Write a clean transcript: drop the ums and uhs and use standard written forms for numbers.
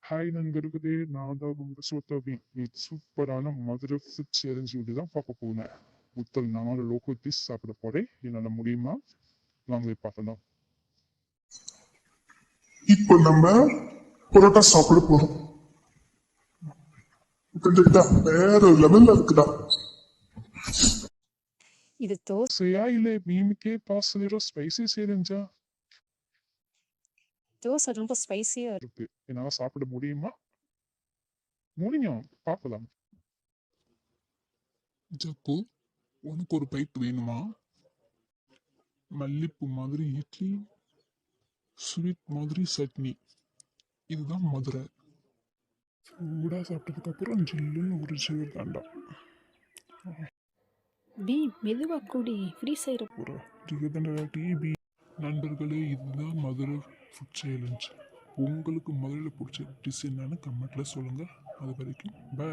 Hi நண்பர்களே, நான் தான் உங்க சோதாவி. சூப்பரான மதுரை ஃபுட் சேலஞ்ச் வீடியோ தான் பார்க்க போனேன். முதல் 4 லோக்கல் டிஷ் சாப்பிட போறேன். என்னால முடியுமா? வாங்க பார்க்கலாம். இப்போ நம்ம பரோட்டா சாப்பிட போறோம். கிட்டத்தட்ட வேற லெவல்ல இருக்குடா. இது தோசை தோசையா இல்ல மீனுக்கே பாசனிரோ ஸ்பைசி சேலஞ்சா ரொம்ப ஸ்பைசியா இருக்கு. என்னால சாப்பிட முடியுமா? முடியும், பார்க்கலாம். ஜக்கு, உனக்கு ஒரு பைட் வேணுமா? மல்லிப்பூ மாதிரி இட்லி, ஸ்வீட் மாதிரி சட்னி. இதுதான் மதுரை. சூடா சாப்பிட்டதுக்கு அப்புறம் ஜில்லுன்னு ஒரு ஜீவ் தாண்டா. பி மெதுவா கூடி ஃப்ரீஸ் ஆயிரும். ஒரு ஜிகதண்டா டிபி. நண்பர்களே, இதுதான் மதுரை ஃபுட் சேலஞ்ச். உங்களுக்கு மதுரையில் பிடிச்ச டிஷ் என்னன்னு கமெண்ட்ல சொல்லுங்க. அது வரைக்கும் பை.